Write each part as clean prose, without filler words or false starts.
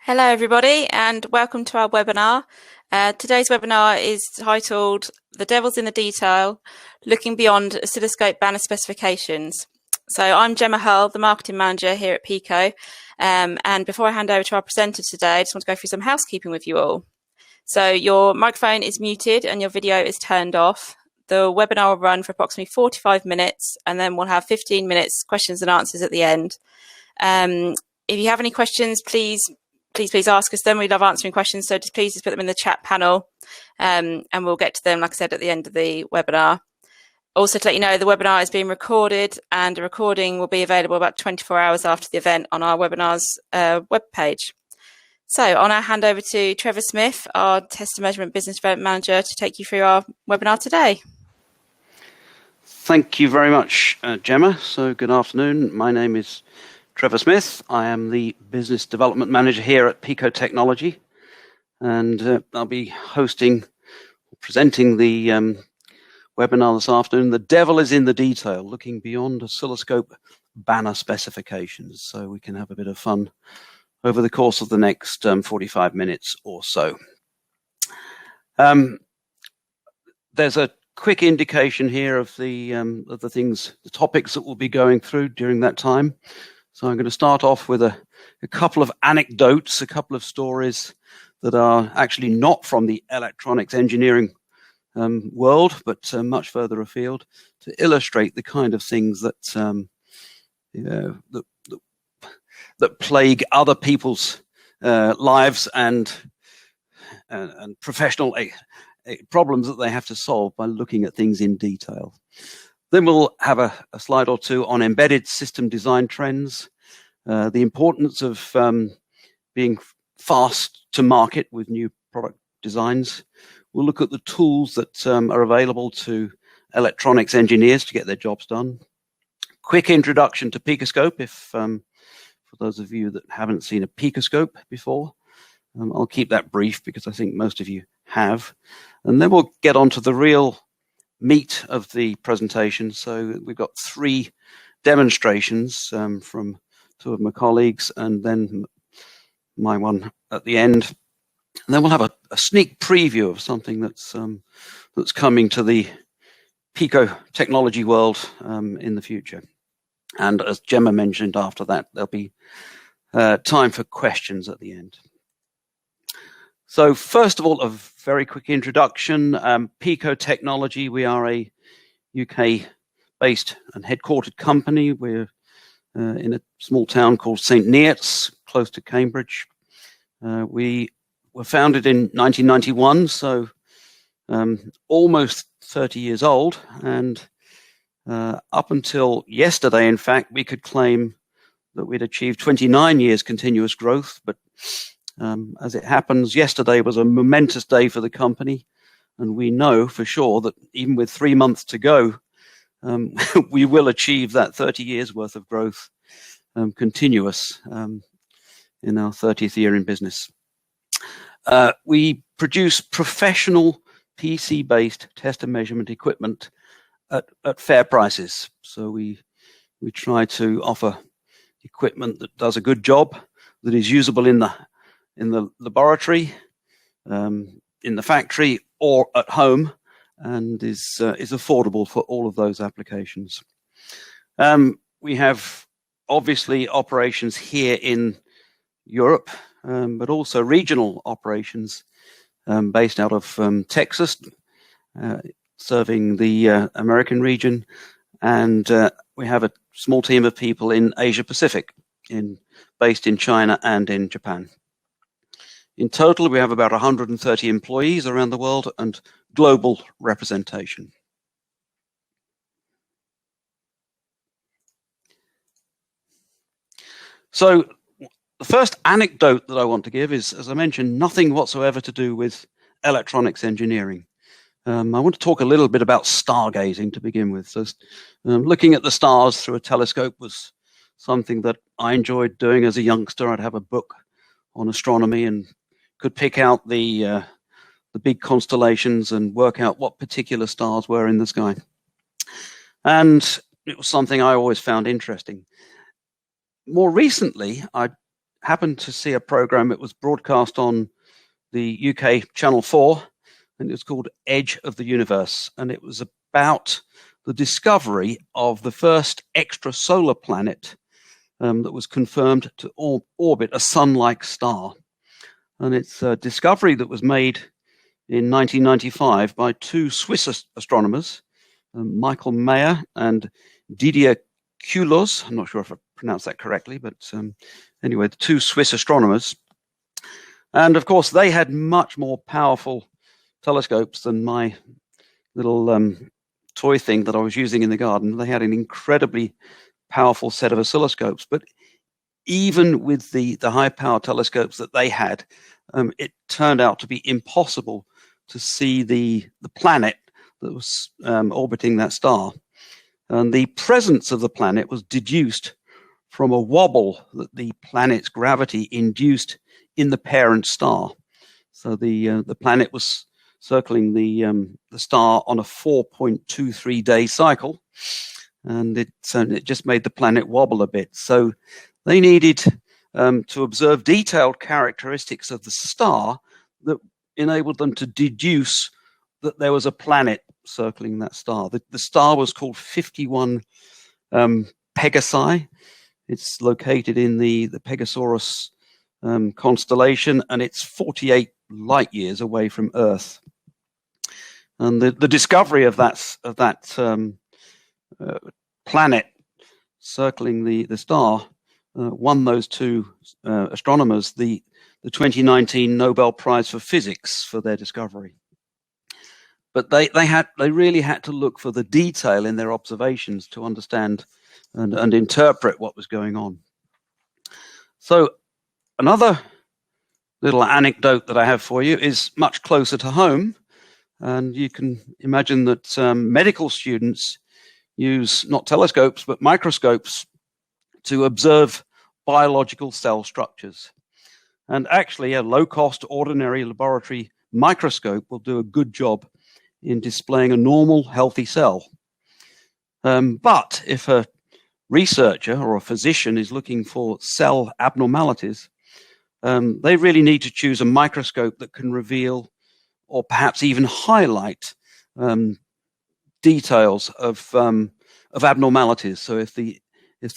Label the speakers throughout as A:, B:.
A: Hello, everybody, and welcome to our webinar. Today's webinar is titled The Devil's in the Detail, Looking Beyond Oscilloscope Banner Specifications. So I'm Gemma Hull, the Marketing Manager here at Pico. And before I hand over to our presenter today, I just want to go through some housekeeping with you all. So your microphone is muted and your video is turned off. The webinar will run for approximately 45 minutes, and then we'll have 15 minutes questions and answers at the end. If you have any questions, please ask us them. We love answering questions, so please put them in the chat panel, and we'll get to them, like I said, at the end of the webinar. Also, to let you know, the webinar is being recorded, and a recording will be available about 24 hours after the event on our webinars webpage. So I'll now hand over to Trevor Smith, our Test and Measurement Business Development Manager, to take you through our webinar today.
B: Thank you very much, Gemma. So good afternoon. My name is Trevor Smith. I am the Business Development Manager here at Pico Technology, and I'll be presenting the webinar this afternoon. The devil is in the detail, looking beyond oscilloscope banner specifications, so we can have a bit of fun over the course of the next 45 minutes or so. There's a quick indication here of the topics that we'll be going through during that time. So I'm going to start off with a couple of anecdotes, a couple of stories that are actually not from the electronics engineering world, but much further afield, to illustrate the kind of things that that plague other people's lives and professional problems that they have to solve by looking at things in detail. Then we'll have a slide or two on embedded system design trends, the importance of being fast to market with new product designs. We'll look at the tools that are available to electronics engineers to get their jobs done. Quick introduction to PicoScope, for those of you that haven't seen a PicoScope before. I'll keep that brief because I think most of you have. And then we'll get on to the real meat of the presentation. So we've got 3 demonstrations from 2 of my colleagues, and then my one at the end. And then we'll have a sneak preview of something that's coming to the Pico technology world in the future. And as Gemma mentioned, after that, there'll be time for questions at the end. So first of all, a very quick introduction. Pico Technology, we are a UK-based and headquartered company. We're in a small town called St. Neots, close to Cambridge. We were founded in 1991, so almost 30 years old. And up until yesterday, in fact, we could claim that we'd achieved 29 years continuous growth, but as it happens, yesterday was a momentous day for the company, and we know for sure that even with 3 months to go, we will achieve that 30 years worth of growth continuous in our 30th year in business. We produce professional PC-based test and measurement equipment at fair prices. So we try to offer equipment that does a good job, that is usable in the laboratory, in the factory, or at home, and is affordable for all of those applications. We have obviously operations here in Europe, but also regional operations based out of Texas, serving the American region, and we have a small team of people in Asia Pacific, based in China and in Japan. In total, we have about 130 employees around the world and global representation. So the first anecdote that I want to give is, as I mentioned, nothing whatsoever to do with electronics engineering. I want to talk a little bit about stargazing to begin with. So looking at the stars through a telescope was something that I enjoyed doing as a youngster. I'd have a book on astronomy and could pick out the big constellations and work out what particular stars were in the sky. And it was something I always found interesting. More recently, I happened to see a program. It was broadcast on the UK Channel 4, and it was called Edge of the Universe. And it was about the discovery of the first extrasolar planet that was confirmed to orbit a sun-like star. And it's a discovery that was made in 1995 by two Swiss astronomers, Michael Mayer and Didier Queloz. I'm not sure if I pronounced that correctly, but anyway, the two Swiss astronomers. And of course, they had much more powerful telescopes than my little toy thing that I was using in the garden. They had an incredibly powerful set of oscilloscopes, but even with the high power telescopes that they had, it turned out to be impossible to see the planet that was orbiting that star. And the presence of the planet was deduced from a wobble that the planet's gravity induced in the parent star. So the planet was circling the star on a 4.23 day cycle, and it just made the planet wobble a bit. So they needed to observe detailed characteristics of the star that enabled them to deduce that there was a planet circling that star. The star was called 51 Pegasi. It's located in the Pegasaurus constellation, and it's 48 light years away from Earth. And the discovery of that planet circling the star won those two astronomers the 2019 Nobel Prize for Physics for their discovery. But they really had to look for the detail in their observations to understand and interpret what was going on. So another little anecdote that I have for you is much closer to home. And you can imagine that medical students use not telescopes, but microscopes to observe biological cell structures. And actually, a low-cost ordinary laboratory microscope will do a good job in displaying a normal, healthy cell. But if a researcher or a physician is looking for cell abnormalities, they really need to choose a microscope that can reveal or perhaps even highlight details of abnormalities. So if the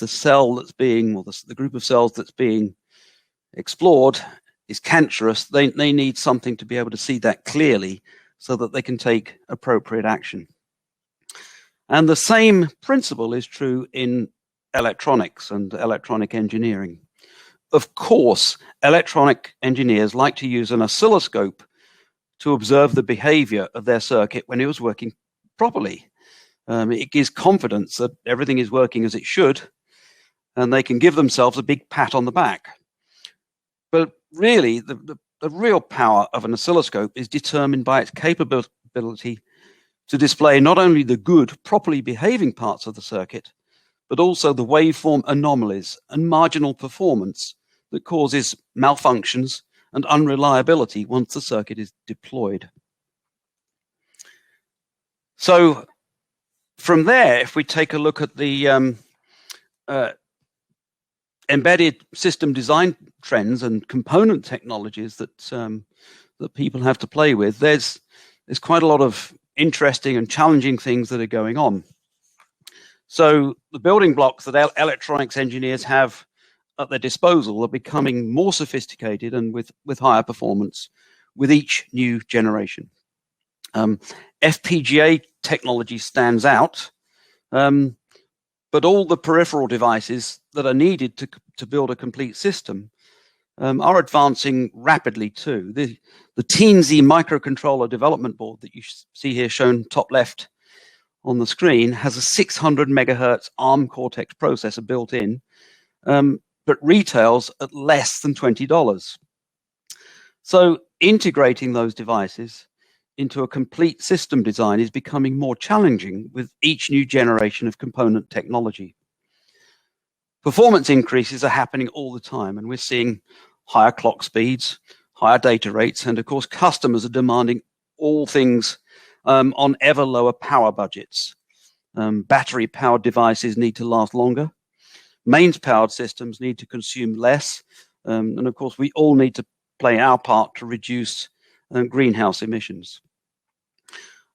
B: cell that's being, or the group of cells that's being explored is cancerous, they need something to be able to see that clearly so that they can take appropriate action. And the same principle is true in electronics and electronic engineering. Of course, electronic engineers like to use an oscilloscope to observe the behavior of their circuit when it was working properly. It gives confidence that everything is working as it should, and they can give themselves a big pat on the back. But really, the real power of an oscilloscope is determined by its capability to display not only the good, properly behaving parts of the circuit, but also the waveform anomalies and marginal performance that causes malfunctions and unreliability once the circuit is deployed. So from there, if we take a look at the embedded system design trends and component technologies that people have to play with, there's quite a lot of interesting and challenging things that are going on. So the building blocks that electronics engineers have at their disposal are becoming more sophisticated and with higher performance with each new generation. FPGA technology stands out, but all the peripheral devices that are needed to build a complete system are advancing rapidly too. The teensy microcontroller development board that you see here shown top left on the screen has a 600 megahertz ARM Cortex processor built in, but retails at less than $20. So integrating those devices into a complete system design is becoming more challenging with each new generation of component technology. Performance increases are happening all the time, and we're seeing higher clock speeds, higher data rates, and of course customers are demanding all things on ever lower power budgets. Battery powered devices need to last longer. Mains powered systems need to consume less, And of course, we all need to play our part to reduce greenhouse emissions.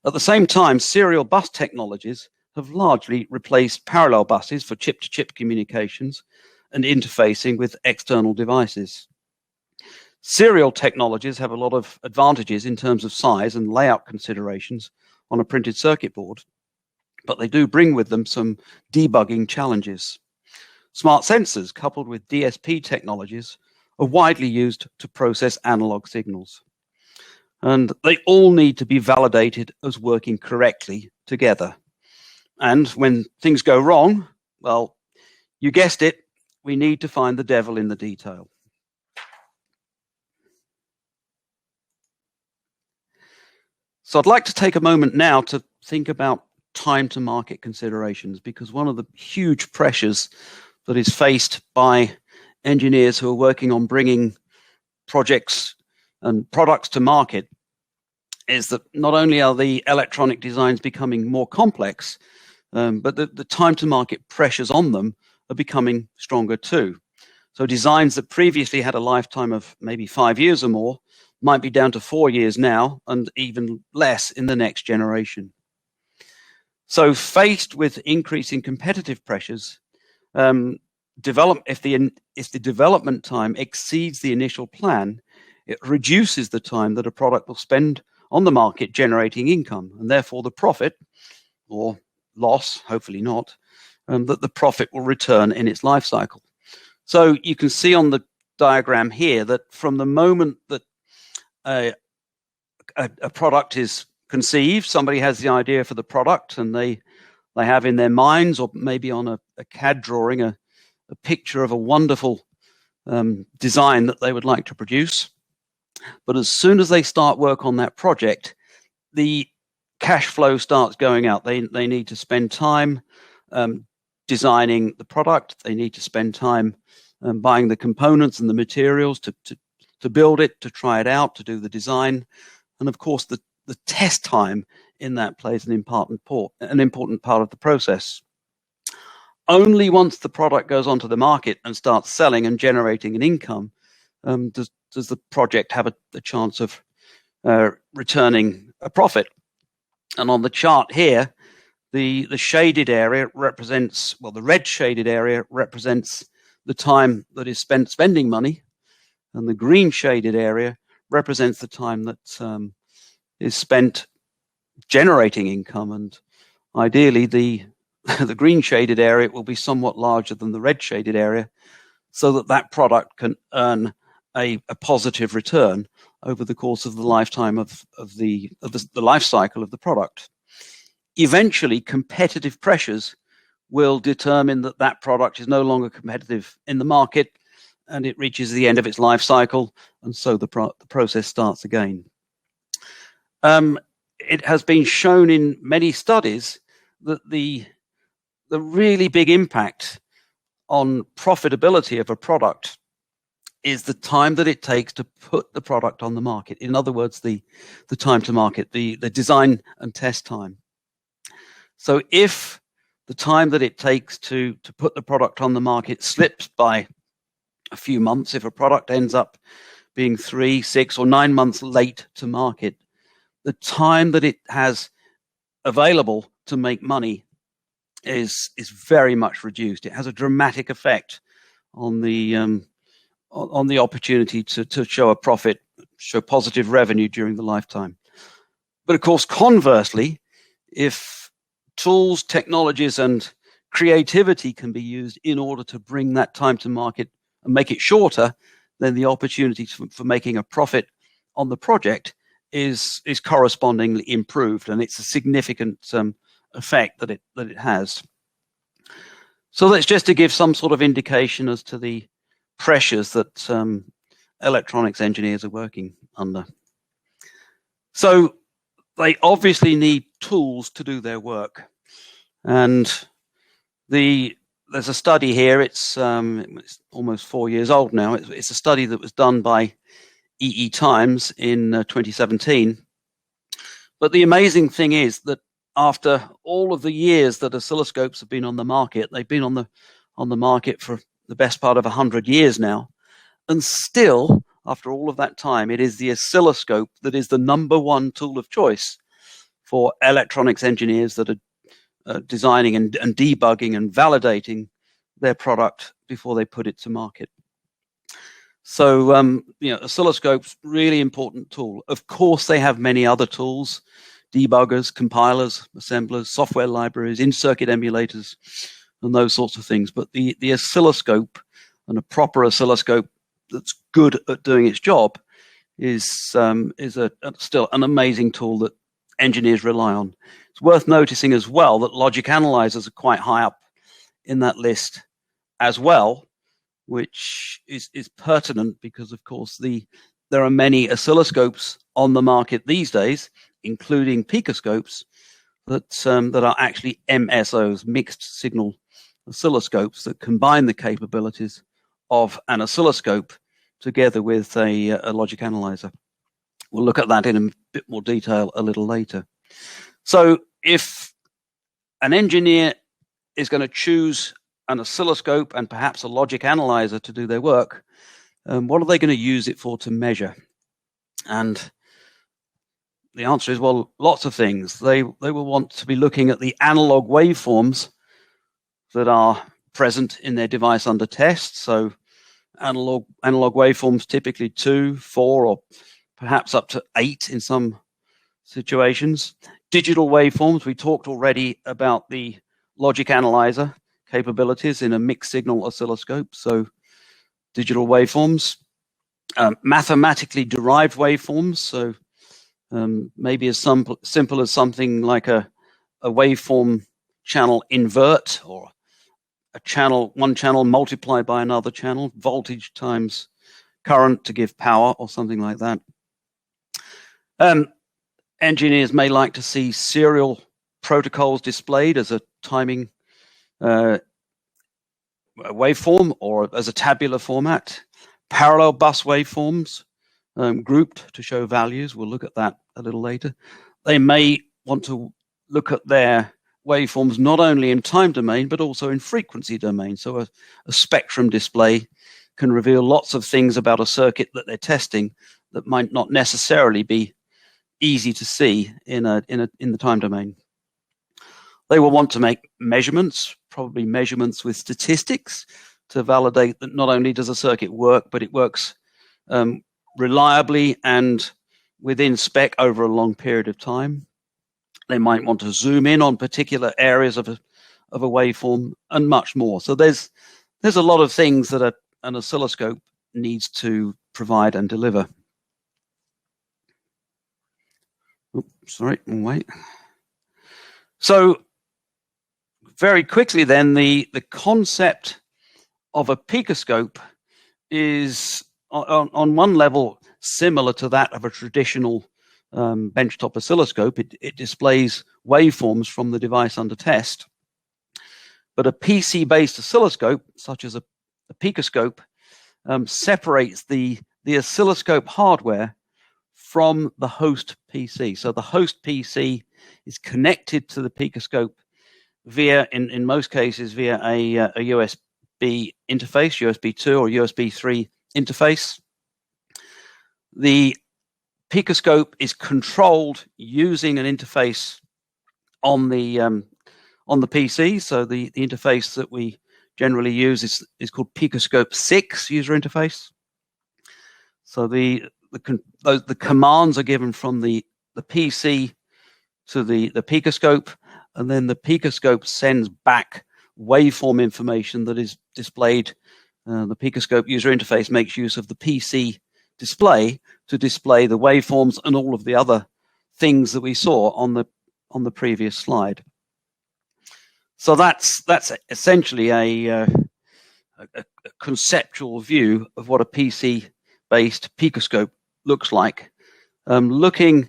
B: At the same time, serial bus technologies have largely replaced parallel buses for chip-to-chip communications and interfacing with external devices. Serial technologies have a lot of advantages in terms of size and layout considerations on a printed circuit board, but they do bring with them some debugging challenges. Smart sensors coupled with DSP technologies are widely used to process analog signals, and they all need to be validated as working correctly together. And when things go wrong, well, you guessed it, we need to find the devil in the detail. So I'd like to take a moment now to think about time to market considerations, because one of the huge pressures that is faced by engineers who are working on bringing projects and products to market is that not only are the electronic designs becoming more complex, but the time to market pressures on them are becoming stronger too. So designs that previously had a lifetime of maybe 5 years or more might be down to 4 years now, and even less in the next generation. So faced with increasing competitive pressures, if the development time exceeds the initial plan, it reduces the time that a product will spend on the market generating income, and therefore the profit or loss, hopefully not, that the profit will return in its life cycle. So you can see on the diagram here that from the moment that a product is conceived, somebody has the idea for the product and they have in their minds, or maybe on a CAD drawing, a picture of a wonderful design that they would like to produce. But as soon as they start work on that project, the cash flow starts going out. They need to spend time designing the product. They need to spend time buying the components and the materials to build it, to try it out, to do the design. And of course, the test time in that plays an important part of the process. Only once the product goes onto the market and starts selling and generating an income does the project have a chance of returning a profit. And on the chart here, the shaded area represents, well, the red shaded area represents the time that is spent spending money, and the green shaded area represents the time that is spent generating income. And ideally, the green shaded area will be somewhat larger than the red shaded area, so that product can earn a positive return over the course of the lifetime of the life cycle of the product. Eventually, competitive pressures will determine that product is no longer competitive in the market, and it reaches the end of its life cycle, and so the process starts again. It has been shown in many studies that the really big impact on profitability of a product is the time that it takes to put the product on the market. In other words, the time to market, the design and test time. So if the time that it takes to put the product on the market slips by a few months, if a product ends up being 3, 6, or 9 months late to market, the time that it has available to make money is very much reduced. It has a dramatic effect on the opportunity to show a profit, show positive revenue during the lifetime. But of course, conversely, if tools, technologies, and creativity can be used in order to bring that time to market and make it shorter, then the opportunity for making a profit on the project is correspondingly improved, and it's a significant effect that it has. So that's just to give some sort of indication as to the pressures that electronics engineers are working under. So they obviously need tools to do their work, and there's a study here. It's almost 4 years old now. It's a study that was done by EE Times in 2017. But the amazing thing is that after all of the years that oscilloscopes have been on the market, they've been on the market for the best part of 100 years now, And still, after all of that time, it is the oscilloscope that is the #1 tool of choice for electronics engineers that are designing and debugging and validating their product before they put it to market. So, oscilloscopes, really important tool. Of course, they have many other tools, debuggers, compilers, assemblers, software libraries, in-circuit emulators, and those sorts of things. But the oscilloscope, and a proper oscilloscope that's good at doing its job, is still an amazing tool that engineers rely on. It's worth noticing as well that logic analyzers are quite high up in that list as well, which is pertinent because, of course, there are many oscilloscopes on the market these days, including PicoScopes, that are actually MSOs, mixed signal oscilloscopes, that combine the capabilities of an oscilloscope together with a logic analyzer. We'll look at that in a bit more detail a little later. So if an engineer is going to choose an oscilloscope and perhaps a logic analyzer to do their work, what are they going to use it for to measure? And the answer is, well, lots of things. They will want to be looking at the analog waveforms that are present in their device under test. So analog waveforms, typically 2, 4, or perhaps up to 8 in some situations. Digital waveforms, we talked already about the logic analyzer capabilities in a mixed signal oscilloscope. So digital waveforms, mathematically derived waveforms. So maybe as simple as something like a waveform channel invert, or one channel multiplied by another channel, voltage times current to give power, or something like that. Engineers may like to see serial protocols displayed as a timing waveform or as a tabular format. Parallel bus waveforms grouped to show values. We'll look at that a little later. They may want to look at their waveforms not only in time domain, but also in frequency domain. So a spectrum display can reveal lots of things about a circuit that they're testing that might not necessarily be easy to see in the time domain. They will want to make measurements, probably measurements with statistics, to validate that not only does a circuit work, but it works reliably and within spec over a long period of time. They might want to zoom in on particular areas of a waveform, and much more. So there's a lot of things that an oscilloscope needs to provide and deliver. Oops, sorry, wait. So very quickly then, the concept of a PicoScope is on one level similar to that of a traditional benchtop oscilloscope. It displays waveforms from the device under test. But a PC-based oscilloscope, such as a PicoScope, separates the oscilloscope hardware from the host PC. So the host PC is connected to the PicoScope via, in most cases, via a USB interface, USB 2 or USB 3 interface. The PicoScope is controlled using an interface on the PC. So the interface that we generally use is called PicoScope 6 user interface. So the commands are given from the PC to the PicoScope, and then the PicoScope sends back waveform information that is displayed. The PicoScope user interface makes use of the PC display to display the waveforms and all of the other things that we saw on the previous slide. So that's essentially a conceptual view of what a PC-based PicoScope looks like. Looking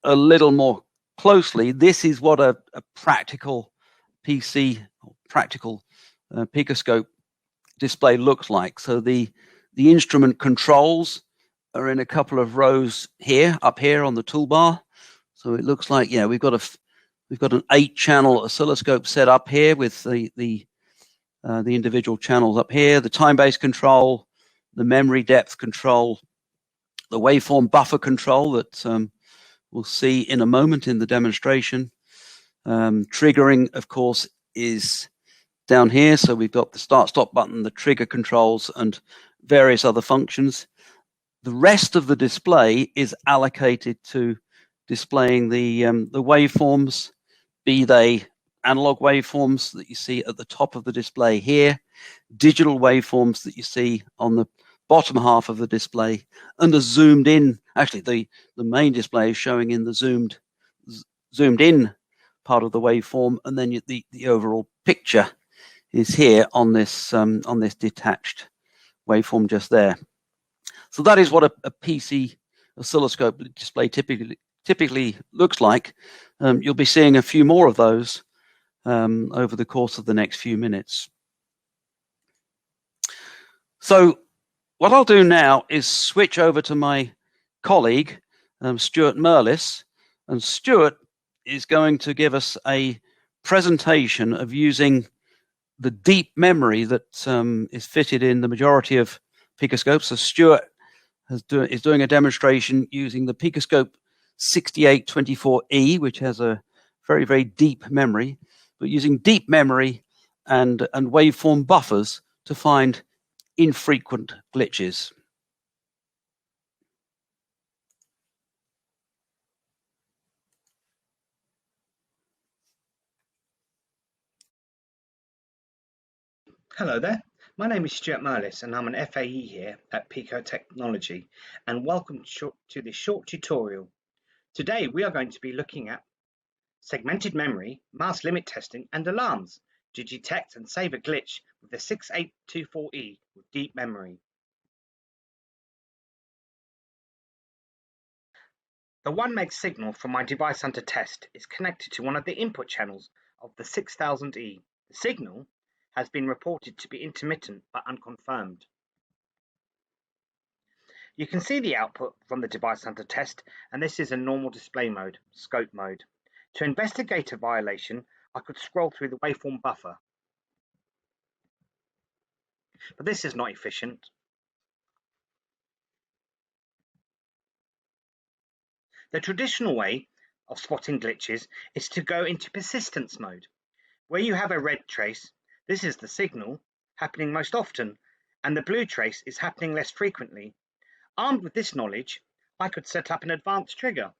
B: a little more closely, this is what a practical PC or practical PicoScope display looks like. So the instrument controls are in a couple of rows up here on the toolbar. So it looks like, we've got an 8-channel oscilloscope set up here with the individual channels up here, the time-based control, the memory depth control, the waveform buffer control that we'll see in a moment in the demonstration. Triggering, of course, is down here. So we've got the start-stop button, the trigger controls, and various other functions. The rest of the display is allocated to displaying the waveforms, be they analog waveforms that you see at the top of the display here, digital waveforms that you see on the bottom half of the display, and a zoomed in, actually the main display is showing in the zoomed in part of the waveform, and then the overall picture is here on this detached waveform just there. So that is what a PC oscilloscope display typically looks like. You'll be seeing a few more of those over the course of the next few minutes. So what I'll do now is switch over to my colleague, Stuart Merlis, and Stuart is going to give us a presentation of using the deep memory that is fitted in the majority of PicoScopes. So Stuart is doing a demonstration using the PicoScope 6824E, which has a very, very deep memory, but using deep memory and waveform buffers to find infrequent glitches.
C: Hello there, my name is Stuart Merlis and I'm an FAE here at Pico Technology, and welcome to this short tutorial. Today we are going to be looking at segmented memory, mask limit testing and alarms to detect and save a glitch with the 6824E with deep memory. The 1 meg signal from my device under test is connected to one of the input channels of the 6000E. The signal has been reported to be intermittent but unconfirmed. You can see the output from the device under test, and this is a normal display mode, scope mode. To investigate a violation, I could scroll through the waveform buffer. But this is not efficient. The traditional way of spotting glitches is to go into persistence mode. Where you have a red trace, this is the signal happening most often, and the blue trace is happening less frequently. Armed with this knowledge, I could set up an advanced trigger.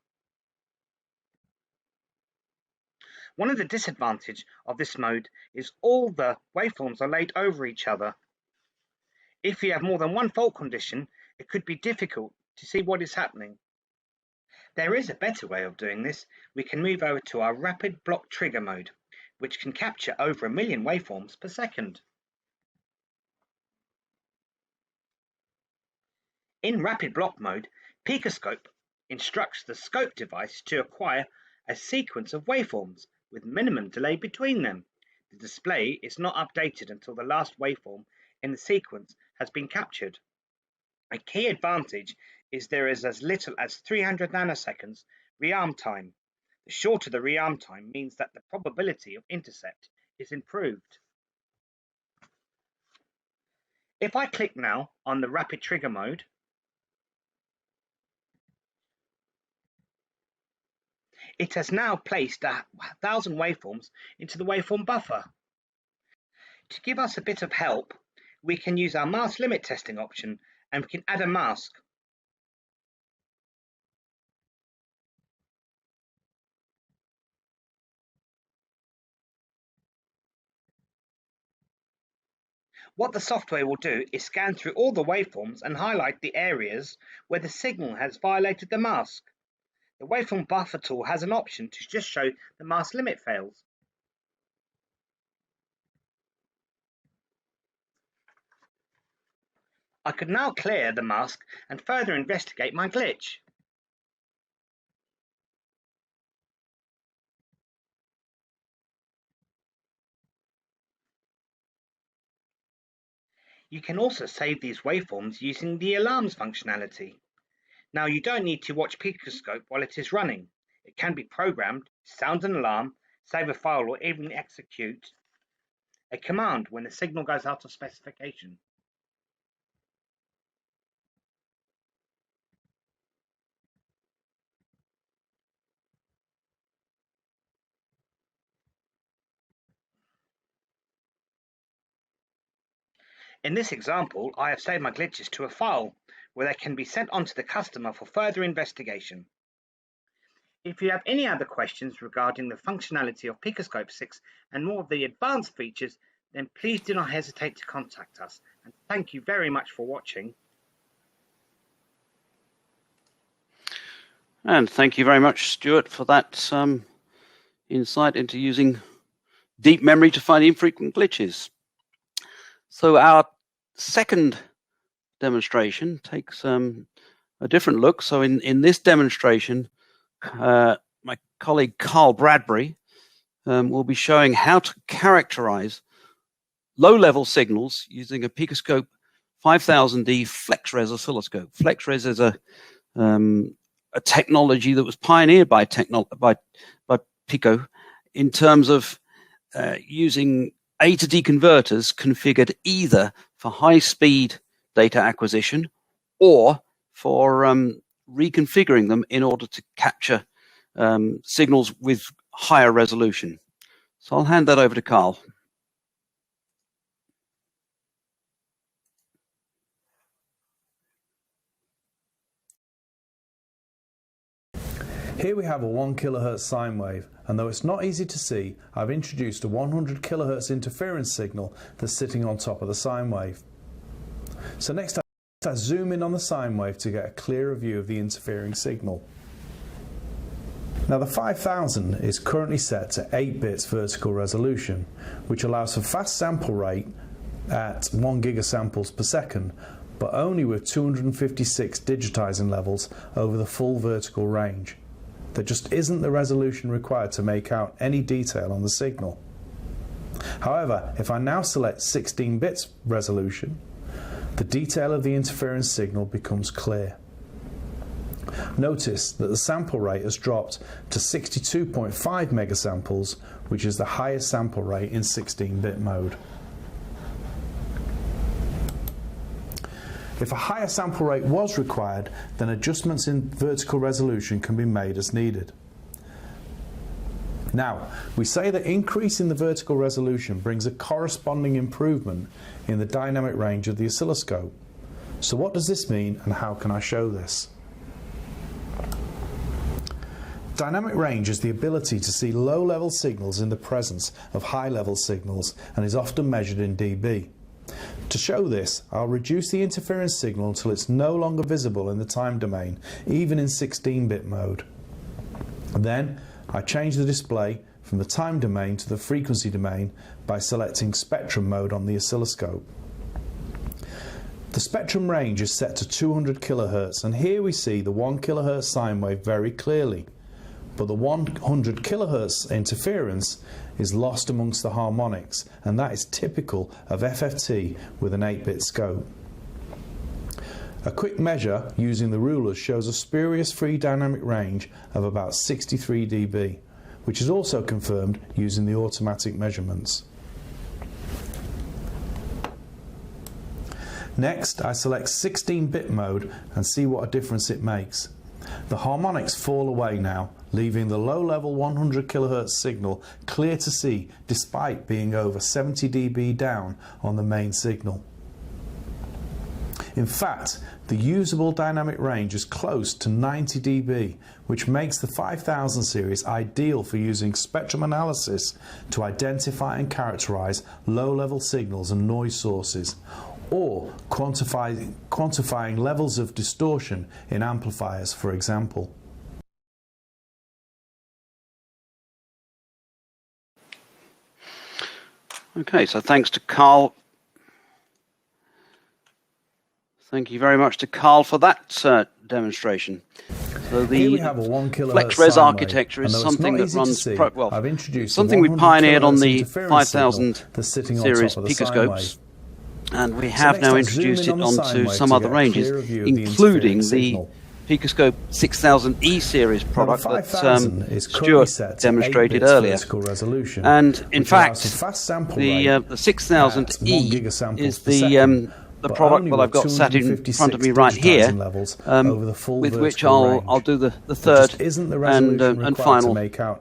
C: One of the disadvantages of this mode is all the waveforms are laid over each other. If you have more than one fault condition, it could be difficult to see what is happening. There is a better way of doing this. We can move over to our rapid block trigger mode, which can capture over 1 million waveforms per second. In rapid block mode, PicoScope instructs the scope device to acquire a sequence of waveforms with minimum delay between them. The display is not updated until the last waveform in the sequence has been captured. A key advantage is there is as little as 300 nanoseconds rearm time. The shorter the rearm time means that the probability of intercept is improved. If I click now on the rapid trigger mode, it has now placed 1,000 waveforms into the waveform buffer. To give us a bit of help, we can use our mask limit testing option and we can add a mask. What the software will do is scan through all the waveforms and highlight the areas where the signal has violated the mask. The waveform buffer tool has an option to just show the mask limit fails. I could now clear the mask and further investigate my glitch. You can also save these waveforms using the alarms functionality. Now you don't need to watch PicoScope while it is running. It can be programmed to sound an alarm, save a file, or even execute a command when the signal goes out of specification. In this example, I have saved my glitches to a file where they can be sent on to the customer for further investigation. If you have any other questions regarding the functionality of PicoScope 6 and more of the advanced features, then please do not hesitate to contact us. And thank you very much for watching.
B: And thank you very much, Stuart, for that insight into using deep memory to find infrequent glitches. So our second demonstration takes a different look. So in this demonstration, my colleague Carl Bradbury will be showing how to characterize low-level signals using a PicoScope 5000D Flexres oscilloscope. Flexres is a technology that was pioneered by Pico in terms of using A to D converters configured either for high-speed data acquisition or for reconfiguring them in order to capture signals with higher resolution. So I'll hand that over to Carl.
D: Here we have a 1 kHz sine wave, and though it's not easy to see, I've introduced a 100 kHz interference signal that's sitting on top of the sine wave. So next I zoom in on the sine wave to get a clearer view of the interfering signal. Now the 5000 is currently set to 8 bits vertical resolution, which allows for fast sample rate at 1 gigasamples per second, but only with 256 digitizing levels over the full vertical range. There just isn't the resolution required to make out any detail on the signal. However, if I now select 16 bits resolution, the detail of the interference signal becomes clear. Notice that the sample rate has dropped to 62.5 megasamples, which is the highest sample rate in 16-bit mode. If a higher sample rate was required, then adjustments in vertical resolution can be made as needed. Now, we say that increasing the vertical resolution brings a corresponding improvement in the dynamic range of the oscilloscope. So what does this mean, and how can I show this? Dynamic range is the ability to see low-level signals in the presence of high-level signals and is often measured in dB. To show this, I'll reduce the interference signal until it's no longer visible in the time domain, even in 16-bit mode. Then, I change the display from the time domain to the frequency domain by selecting spectrum mode on the oscilloscope. The spectrum range is set to 200 kHz, and here we see the 1 kHz sine wave very clearly, but the 100 kHz interference is lost amongst the harmonics, and that is typical of FFT with an 8-bit scope. A quick measure using the rulers shows a spurious free dynamic range of about 63 dB, which is also confirmed using the automatic measurements. Next, I select 16-bit mode and see what a difference it makes. The harmonics fall away now, leaving the low-level 100 kHz signal clear to see despite being over 70 dB down on the main signal. In fact, the usable dynamic range is close to 90 dB, which makes the 5000 series ideal for using spectrum analysis to identify and characterize low-level signals and noise sources, or quantifying levels of distortion in amplifiers, for example.
B: Okay, so thanks to Carl. Thank you very much to Carl for that demonstration. So the Flexres architecture is something that runs something we pioneered on the 5000 series PicoScopes, and we have now introduced it onto some other ranges, including the PicoScope 6000E series product that Stuart demonstrated earlier. And in fact, the 6000E is the product that I've got sat in front of me right here, with which I'll do the third and final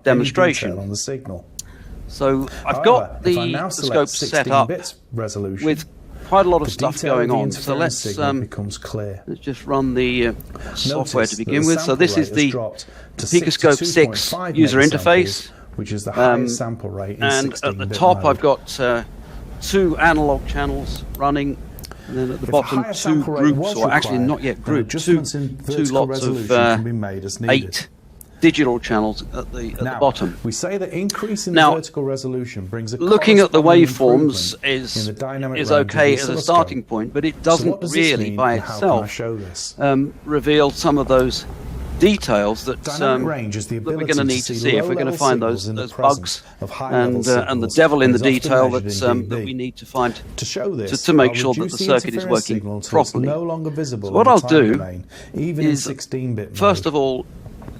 B: demonstration. So I've got the scope set up with quite a lot of
D: The
B: stuff
D: detail
B: going
D: of the
B: on. So
D: interference signal becomes clear.
B: let's just run the software
D: Notice
B: to
D: that
B: begin
D: the
B: with. So
D: sample
B: this is
D: rate
B: the
D: has dropped to
B: PicoScope 6
D: 62.5
B: user
D: megasamples,
B: interface.
D: which is the highest sample rate in
B: And
D: 16-bit
B: at the top
D: mode.
B: I've got 2 analog channels running, and then at the
D: If a
B: bottom
D: higher
B: 2
D: sample rate
B: groups,
D: was
B: or actually
D: required,
B: not yet
D: then
B: groups, 2
D: adjustments in vertical
B: lots of
D: resolution can be made as needed.
B: 8 digital channels at the bottom.
D: We say that increasing
B: Now,
D: the vertical resolution brings a
B: looking at the
D: corresponding
B: waveforms
D: improvement in the dynamic
B: is
D: range of
B: okay
D: the
B: as a
D: oscilloscope.
B: starting point, but it
D: So
B: doesn't
D: what does this
B: really
D: mean
B: by
D: and how can I
B: itself
D: show this?
B: reveal some of those details that
D: Dynamic range is the
B: that we're
D: ability
B: going to
D: to
B: need to
D: see
B: see if we're going to
D: low-level
B: find
D: signals
B: those
D: in the
B: bugs
D: presence of high-level
B: and the
D: signals,
B: devil in
D: and
B: the
D: is often
B: detail
D: measured
B: that's,
D: in
B: that
D: dB.
B: we need to find
D: To show this,
B: to make
D: I'll
B: sure that
D: reduce
B: the circuit is
D: interference
B: working
D: signal until
B: properly.
D: It's no longer visible
B: So what
D: in
B: I'll
D: the time
B: do
D: domain, even
B: is,
D: in 16-bit mode.
B: first of all,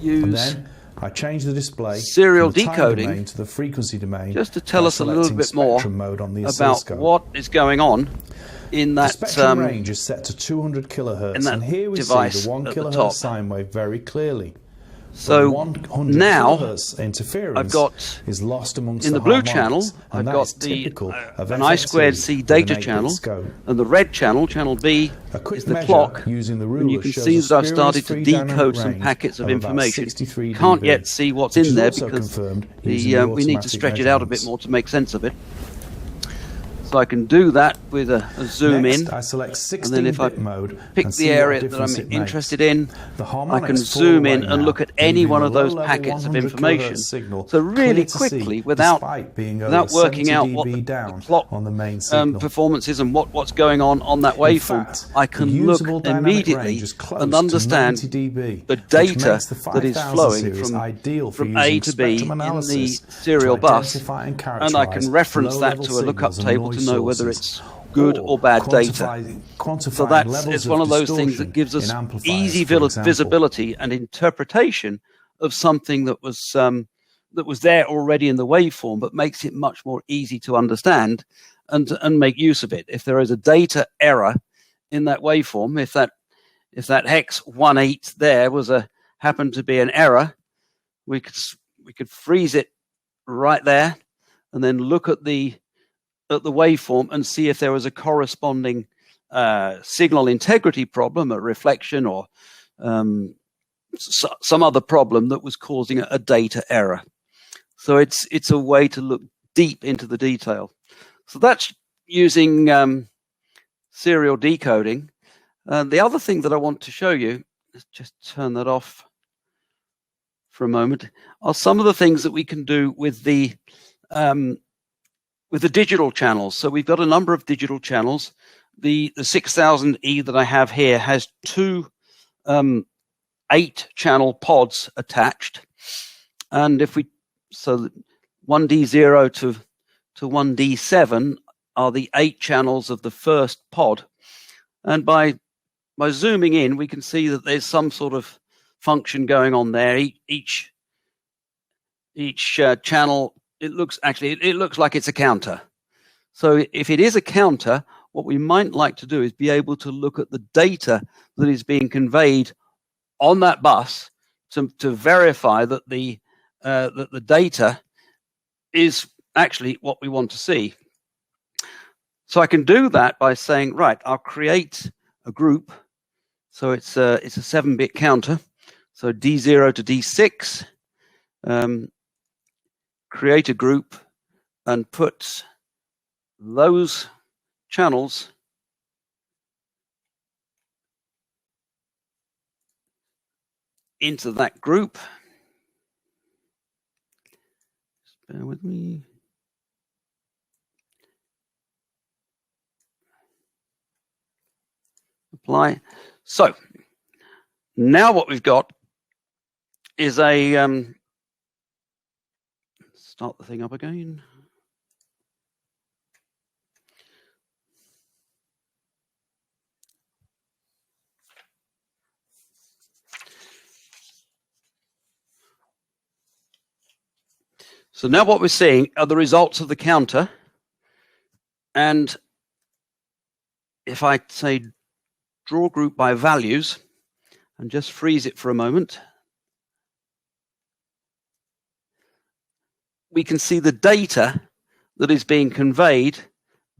D: And
B: use
D: then I change the display
B: serial
D: from the time
B: decoding
D: domain to the frequency domain
B: just to tell
D: by
B: us a little
D: selecting
B: bit more
D: spectrum mode on the
B: about
D: oscilloscope.
B: what is going on in
D: The
B: that
D: spectrum range is set to 200 kilohertz,
B: that
D: and here we see
B: device
D: the 1
B: at the
D: kilohertz
B: top.
D: sine wave very clearly.
B: So
D: 100
B: now
D: kilohertz interference
B: I've got
D: is lost amongst
B: in the
D: the
B: blue
D: harmonics,
B: channel,
D: and
B: I've
D: that
B: got
D: is
B: the
D: typical of
B: an
D: FFT
B: I squared C
D: with an
B: data
D: 8-bit
B: channel,
D: scope.
B: and the red channel, channel B,
D: A quick
B: is the
D: measure
B: clock.
D: using the
B: And
D: ruler
B: you can
D: shows
B: see
D: a
B: that I've started to
D: spurious free dynamic
B: decode some
D: range
B: packets of
D: about
B: information.
D: 63
B: Can't
D: dB,
B: yet see what's
D: which
B: in
D: is
B: there
D: also
B: because
D: confirmed using the
B: we need to
D: automatic
B: stretch it out a bit
D: measurements.
B: more to make sense of it. So I can do that with a zoom
D: Next,
B: in,
D: I select
B: and then if I
D: 16-bit mode
B: pick
D: and
B: the
D: see what
B: area that
D: difference
B: I'm
D: it makes.
B: interested in,
D: The
B: I
D: harmonics
B: can
D: fall
B: zoom in
D: away
B: and
D: now,
B: look at any
D: leaving
B: one
D: the
B: of those
D: low-level
B: packets of
D: 100
B: information.
D: kilohertz signal
B: So really
D: clear to see,
B: quickly, without
D: despite being over
B: working
D: 70
B: out what
D: dB
B: the
D: down
B: clock
D: on the main signal.
B: performances and what's going on that waveform,
D: fact,
B: I
D: the
B: can
D: usable
B: look
D: dynamic
B: immediately
D: range is close
B: and
D: to
B: understand
D: 90 dB,
B: the
D: which
B: data
D: makes the
B: that is
D: 5000
B: flowing
D: series ideal for
B: from A
D: using
B: to B
D: spectrum
B: in the
D: analysis
B: serial
D: to
B: bus,
D: identify and
B: and I can reference that
D: low-level
B: to a lookup
D: signals and
B: table to
D: noise
B: know whether
D: sources,
B: it's good or bad data.
D: quantifying
B: So that's
D: levels
B: it's one of those things
D: distortion
B: that gives us
D: in amplifiers,
B: easy
D: for example.
B: visibility and interpretation of something that was there already in the waveform, but makes it much more easy to understand and make use of it. If there is a data error in that waveform, if that hex 18 there happened to be an error, we could freeze it right there and then look at the waveform and see if there was a corresponding signal integrity problem, a reflection, or some other problem that was causing a data error. So it's a way to look deep into the detail. So that's using serial decoding. The other thing that I want to show you, let's just turn that off for a moment, are some of the things that we can do with the digital channels. So we've got a number of digital channels. The 6000E that I have here has two 8-channel pods attached, and so 1D0 to 1D7 are the 8 channels of the first pod, and by zooming in, we can see that there's some sort of function going on there. Each channel, it looks like it's a counter. So if it is a counter, what we might like to do is be able to look at the data that is being conveyed on that bus to verify that the data is actually what we want to see. So I can do that by saying, right, I'll create a group. So it's a 7-bit counter. So D0 to D6. Create a group and put those channels into that group. Just bear with me. Apply. So now what we've got is a start the thing up again. So now what we're seeing are the results of the counter. And if I say draw group by values and just freeze it for a moment, we can see the data that is being conveyed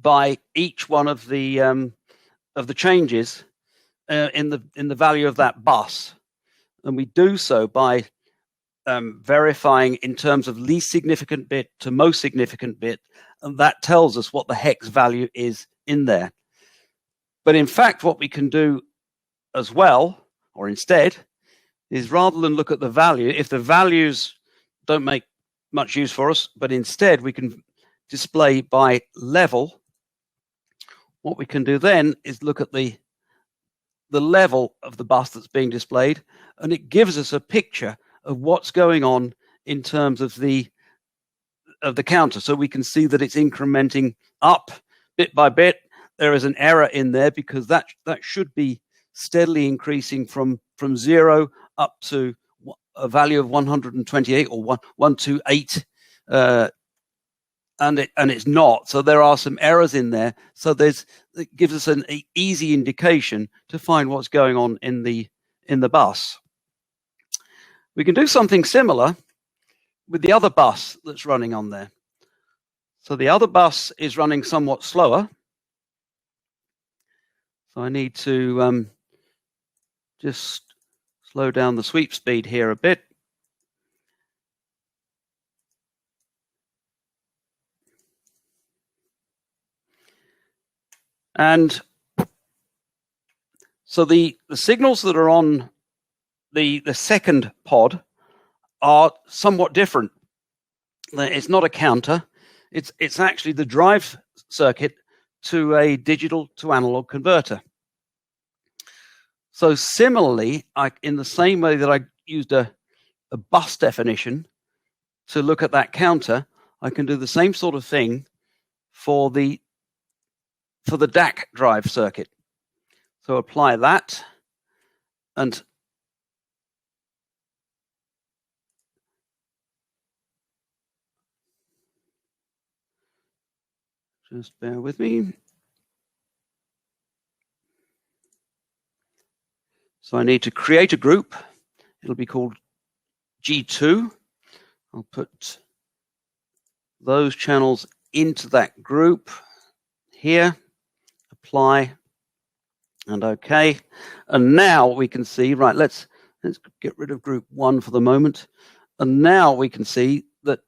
B: by each one of the changes in the value of that bus, and we do so by verifying in terms of least significant bit to most significant bit, and that tells us what the hex value is in there. But in fact, what we can do as well, or instead, is rather than look at the value, if the values don't make much use for us, but instead we can display by level, what we can do then is look at the level of the bus that's being displayed, and it gives us a picture of what's going on in terms of the counter. So we can see that it's incrementing up bit by bit. There is an error in there because that should be steadily increasing from 0 up to a value of 128 or 128, and it's not. So there are some errors in there. So it gives us an easy indication to find what's going on in the bus. We can do something similar with the other bus that's running on there. So the other bus is running somewhat slower. So I need to just slow down the sweep speed here a bit. And so the signals that are on the second pod are somewhat different. It's not a counter. It's actually the drive circuit to a digital to analog converter. So similarly, in the same way that I used a bus definition to look at that counter, I can do the same sort of thing for the DAC drive circuit. So apply that, and just bear with me. So I need to create a group. It'll be called G2. I'll put those channels into that group here, apply, and OK. And now we can see, right, let's get rid of group 1 for the moment. And now we can see that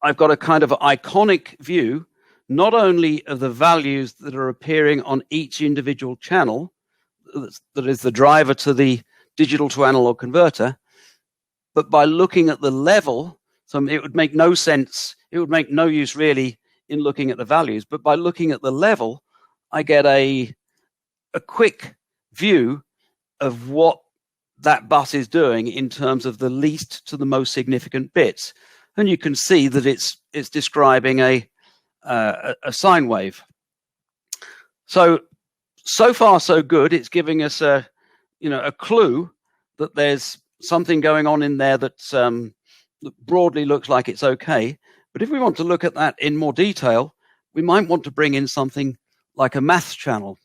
B: I've got a kind of iconic view, not only of the values that are appearing on each individual channel, that is the driver to the digital to analog converter, but by looking at the level, so it would make no sense, it would make no use really in looking at the values, but by looking at the level, I get a quick view of what that bus is doing in terms of the least to the most significant bits. And you can see that it's describing a sine wave. So far so good. It's giving us a clue that there's something going on in there that broadly looks like it's okay. But if we want to look at that in more detail, we might want to bring in something like a maths channel.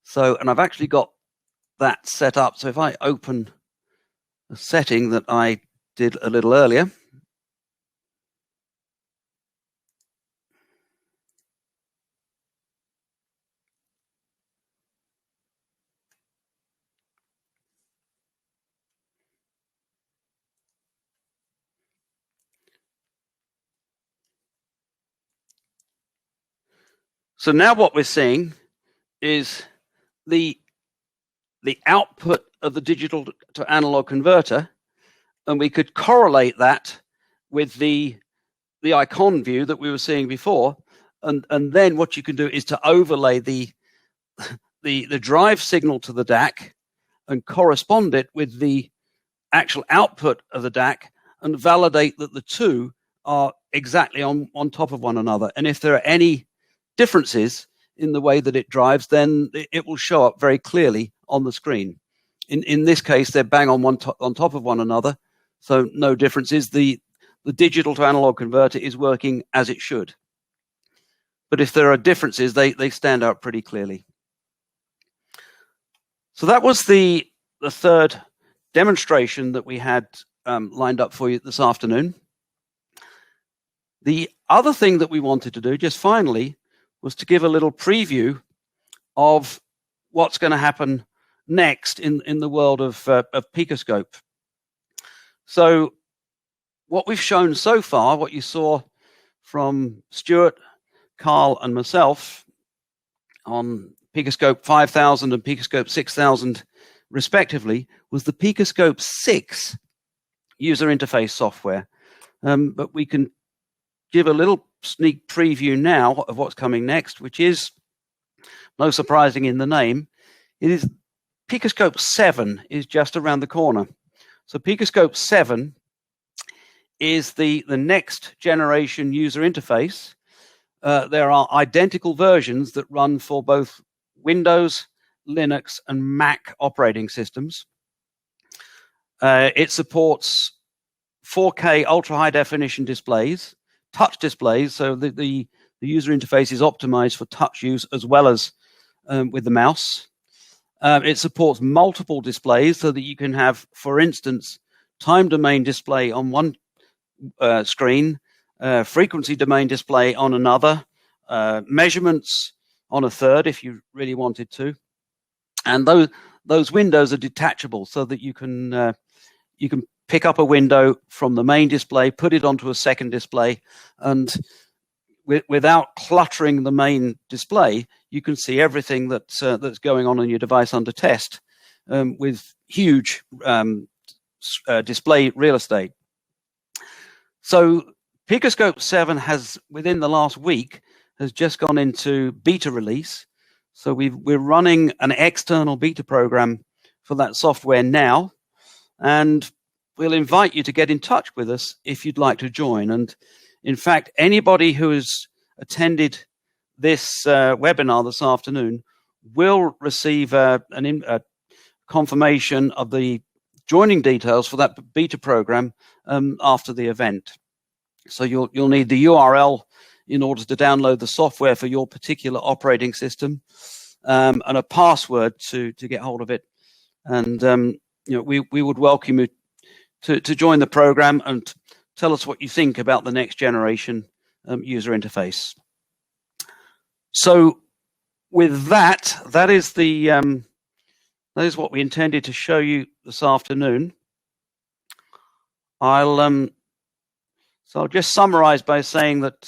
B: So, and I've actually got that set up. So if I open a setting that I did a little earlier, so now what we're seeing is the output of the digital to analog converter, and we could correlate that with the icon view that we were seeing before, and then what you can do is to overlay the drive signal to the DAC and correspond it with the actual output of the DAC and validate that the two are exactly on top of one another. And if there are any differences in the way that it drives, then it will show up very clearly on the screen. In this case, they're bang on top of one another, so no differences. The digital to analog converter is working as it should. But if there are differences, they stand out pretty clearly. So that was the third demonstration that we had lined up for you this afternoon. The other thing that we wanted to do, just finally, was to give a little preview of what's going to happen next in the world of PicoScope. So what we've shown so far, what you saw from Stuart, Carl, and myself on PicoScope 5000 and PicoScope 6000 respectively, was the PicoScope 6 user interface software. But we can give a little sneak preview now of what's coming next, which is, no surprising in the name, it is PicoScope 7 is just around the corner. So PicoScope 7 is the next generation user interface. There are identical versions that run for both Windows, Linux, and Mac operating systems. It supports 4K ultra high definition displays, touch displays, so the user interface is optimized for touch use as well as with the mouse. It supports multiple displays so that you can have, for instance, time domain display on one screen, frequency domain display on another, measurements on a third if you really wanted to. And those windows are detachable so that you can pick up a window from the main display, put it onto a second display, and without cluttering the main display, you can see everything that's going on your device under test with huge display real estate. So PicoScope 7 has, within the last week, has just gone into beta release. So we're running an external beta program for that software now, and we'll invite you to get in touch with us if you'd like to join. And in fact, anybody who has attended this webinar this afternoon will receive a confirmation of the joining details for that beta program after the event. So you'll need the URL in order to download the software for your particular operating system, and a password to get hold of it. And we would welcome you to join the program and tell us what you think about the next generation user interface. So with that is that is what we intended to show you this afternoon. I'll just summarize by saying that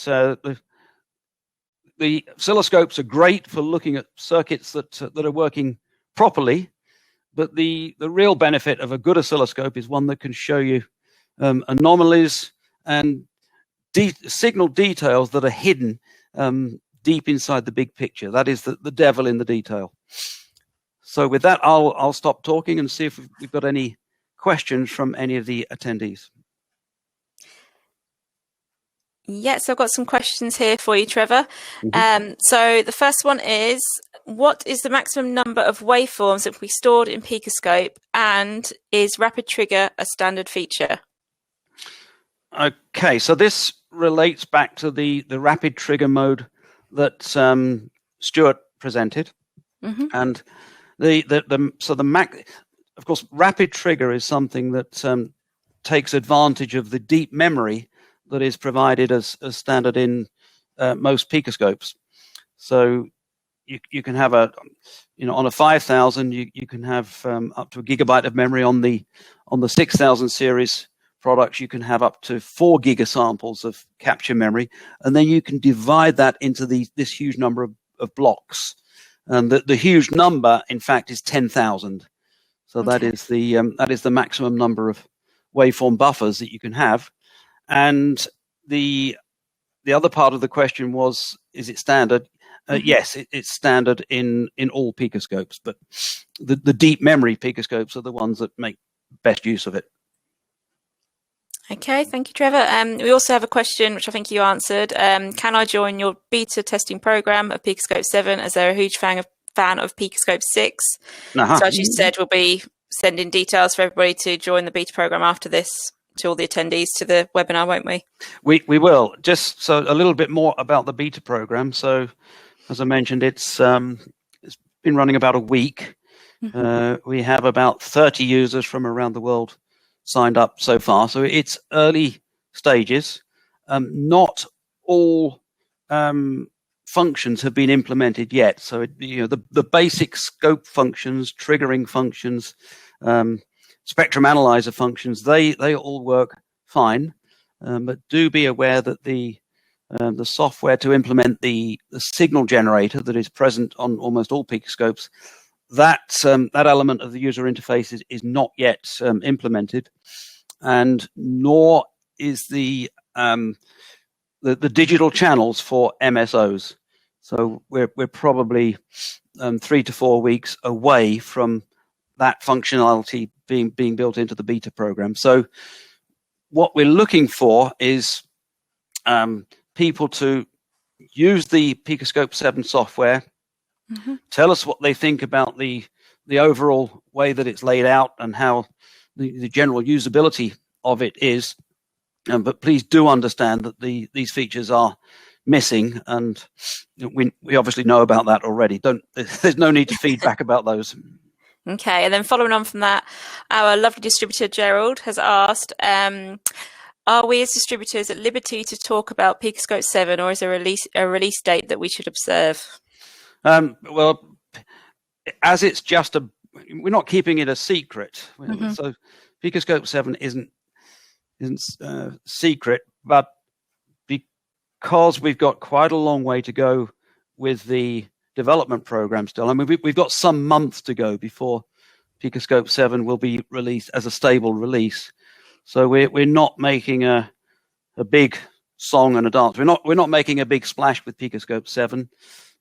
B: the oscilloscopes are great for looking at circuits that are working properly, but the real benefit of a good oscilloscope is one that can show you anomalies and signal details that are hidden deep inside the big picture. That is the devil in the detail. So with that, I'll stop talking and see if we've got any questions from any of the attendees.
A: Yes, I've got some questions here for you, Trevor. So the first one is, what is the maximum number of waveforms that can be stored in PicoScope, and is rapid trigger a standard feature?
B: Okay, so this relates back to the rapid trigger mode that Stuart presented, and of course, rapid trigger is something that takes advantage of the deep memory that is provided as standard in most PicoScopes. So you can have on a 5000, you can have up to 1 gigabyte of memory. On the 6000 series products, you can have up to 4 gigasamples of capture memory, and then you can divide that into this huge number of blocks. And the huge number, in fact, is 10,000. So that is the maximum number of waveform buffers that you can have. And the other part of the question was, is it standard? Yes, it's standard in all PicoScopes, but the deep memory PicoScopes are the ones that make best use of it.
A: Okay, thank you, Trevor. We also have a question, which I think you answered. Can I join your beta testing program of PicoScope 7, as they're a huge fan of PicoScope 6? So as you said, we'll be sending details for everybody to join the beta program after this to all the attendees to the webinar, won't we? We will. Just so a little bit more about the beta program. So as I mentioned, it's been running about a week. We have about 30 users from around the world signed up so far. So it's early stages.
B: not all functions have been implemented yet. So the basic scope functions, triggering functions, spectrum analyzer functions, they all work fine. But do be aware that the software to implement the signal generator that is present on almost all PicoScopes, that element of the user interface is not yet implemented, and nor is the digital channels for MSOs. So we're probably 3 to 4 weeks away from that functionality being built into the beta program. So what we're looking for is people to use the PicoScope 7 software, tell us what they think about the overall way that it's laid out and how the general usability of it is. But please do understand that these features are missing, and we obviously know about that already. There's no need to feedback about those.
A: Okay, and then following on from that, our lovely distributor Gerald has asked, are we as distributors at liberty to talk about PicoScope 7, or is there a release date that we should observe?
B: Well, as it's just we're not keeping it a secret. So PicoScope 7 isn't secret, but because we've got quite a long way to go with the development program still. I mean, we've got some months to go before PicoScope 7 will be released as a stable release. So we're not making a big song and a dance. We're not making a big splash with PicoScope 7.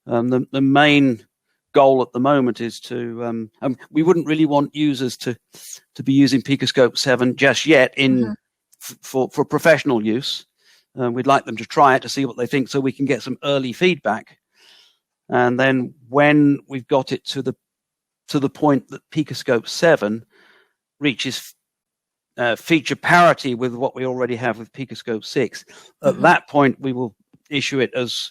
B: The main goal at the moment is to we wouldn't really want users to be using PicoScope 7 just yet for professional use. We'd like them to try it to see what they think, so we can get some early feedback. And then when we've got it to the point that PicoScope 7 reaches feature parity with what we already have with PicoScope 6, at that point we will issue it as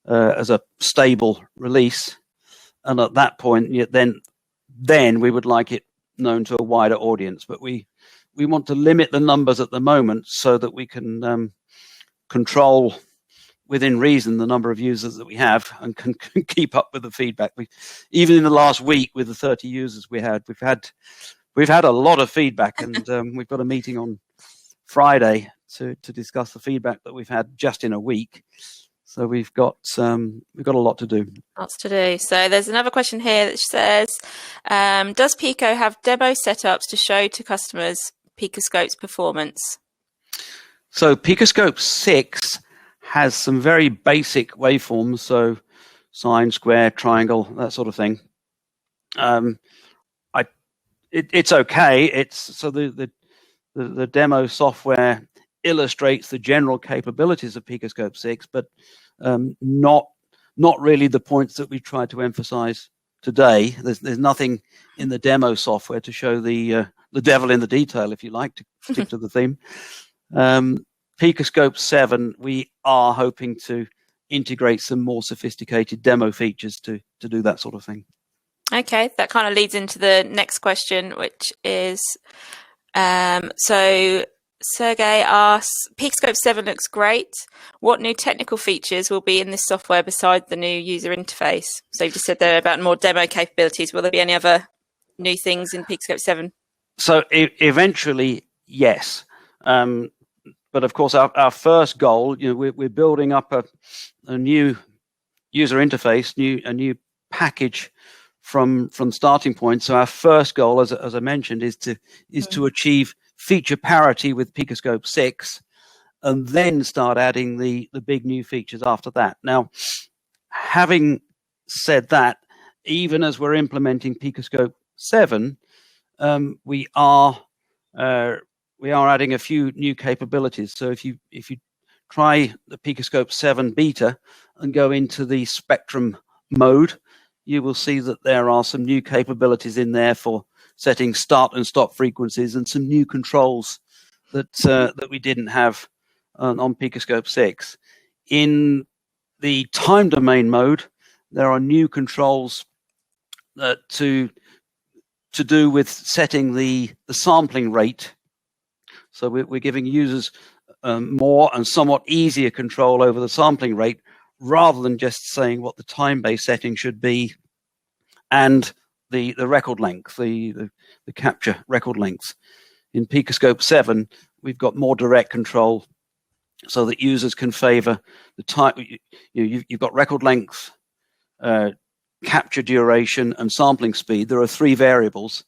B: a stable release. And at that point, then we would like it known to a wider audience. But we want to limit the numbers at the moment so that we can control within reason the number of users that we have and can keep up with the feedback. Even in the last week with the 30 users we've had a lot of feedback, and we've got a meeting on Friday to discuss the feedback that we've had just in a week. So we've got a lot to do.
A: Lots to do. So there's another question here that says, does Pico have demo setups to show to customers PicoScope's performance?
B: So PicoScope 6 has some very basic waveforms, so sine, square, triangle, that sort of thing. It's okay. The demo software illustrates the general capabilities of PicoScope 6, but not really the points that we tried to emphasize today. There's nothing in the demo software to show the devil in the detail, if you like, to stick to the theme. PicoScope 7, we are hoping to integrate some more sophisticated demo features to do that sort of thing.
A: Okay, that kind of leads into the next question, which is, so Sergey asks, PicoScope 7 looks great. What new technical features will be in this software besides the new user interface? So you just said there about more demo capabilities. Will there be any other new things in PicoScope 7?
B: So eventually, yes. But of course, our first goal, we're building up a new user interface, a new package from starting point. So our first goal, as I mentioned, is to achieve feature parity with PicoScope 6, and then start adding the big new features after that. Now, having said that, even as we're implementing PicoScope 7, we are adding a few new capabilities. So if you try the PicoScope 7 beta and go into the spectrum mode, you will see that there are some new capabilities in there for setting start and stop frequencies, and some new controls that we didn't have on PicoScope 6. In the time domain mode, there are new controls to do with setting the sampling rate. So we're giving users more and somewhat easier control over the sampling rate, rather than just saying what the time-based setting should be and the record length, the capture record length. In PicoScope 7, we've got more direct control so that users can favor the type. You've got record length, capture duration, and sampling speed. There are 3 variables,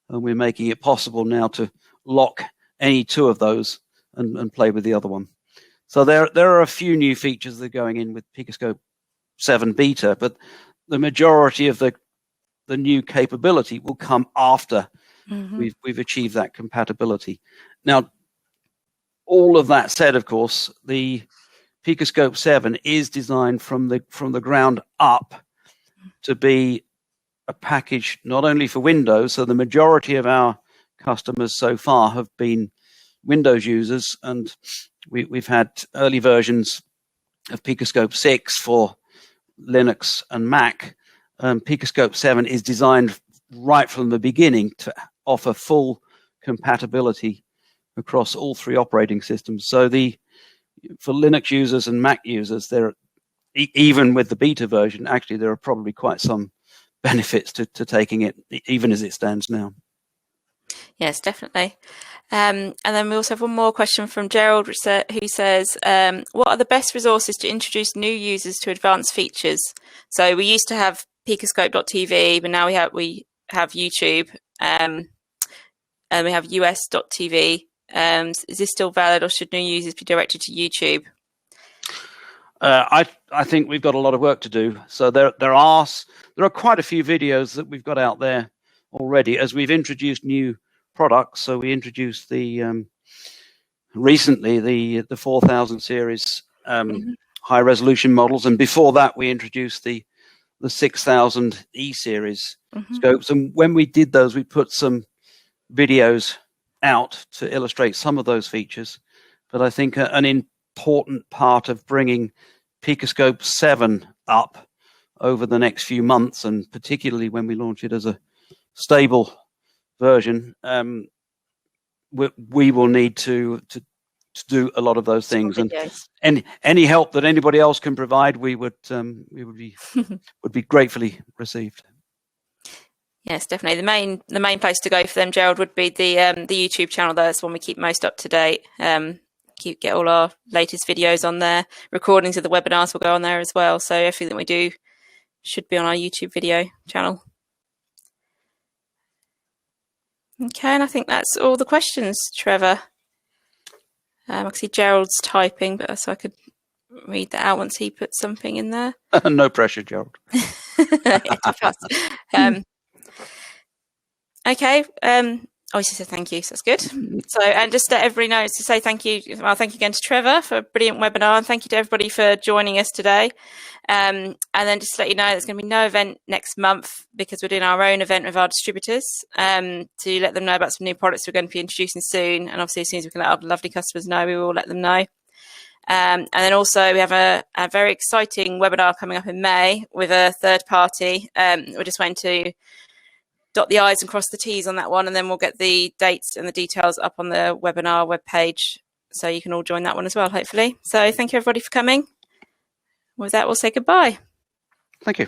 B: and we're making it possible now to lock any 2 of those and play with the other one. So there are a few new features that are going in with PicoScope 7 beta, but the majority of the new capability will come after we've achieved that compatibility. Now, all of that said, of course, the PicoScope 7 is designed from the ground up to be a package not only for Windows. So the majority of our customers so far have been Windows users, and we've had early versions of PicoScope 6 for Linux and Mac. PicoScope 7 is designed right from the beginning to offer full compatibility across all 3 operating systems. So for Linux users and Mac users, even with the beta version, actually there are probably quite some benefits to taking it, even as it stands now.
A: Yes, definitely. And then we also have one more question from Gerald, who says, what are the best resources to introduce new users to advanced features? So we used to have PicoScope.tv, but now we have YouTube, and we have US.tv. Is this still valid, or should new users be directed to YouTube?
B: I think we've got a lot of work to do. So there are quite a few videos that we've got out there already as we've introduced new products. So we introduced recently the 4000 series high resolution models, and before that we introduced the 6000 E series scopes. And when we did those, we put some videos out to illustrate some of those features. But I think an important part of bringing PicoScope 7 up over the next few months, and particularly when we launch it as a stable version, we will need to do a lot of those things. And any help that anybody else can provide, we would be gratefully received.
A: Yes, definitely. The main place to go for them, Gerald, would be the YouTube channel. That's one we keep most up to date. Get all our latest videos on there. Recordings of the webinars will go on there as well. So everything that we do should be on our YouTube video channel. Okay, and I think that's all the questions, Trevor. I can see Gerald's typing, but so I could read that out once he puts something in there.
B: No pressure, Gerald.
A: Okay. Oh, he said thank you, so that's good. So, and just let everybody know to say thank you. Well, thank you again to Trevor for a brilliant webinar, and thank you to everybody for joining us today. And then just to let you know, there's going to be no event next month because we're doing our own event with our distributors to let them know about some new products we're going to be introducing soon. And obviously, as soon as we can let our lovely customers know, we will let them know. And then also we have a very exciting webinar coming up in May with a third party. We're just waiting to dot the I's and cross the T's on that one, and then we'll get the dates and the details up on the webinar webpage, so you can all join that one as well, hopefully. So thank you everybody for coming. With that, we'll say goodbye.
B: Thank you.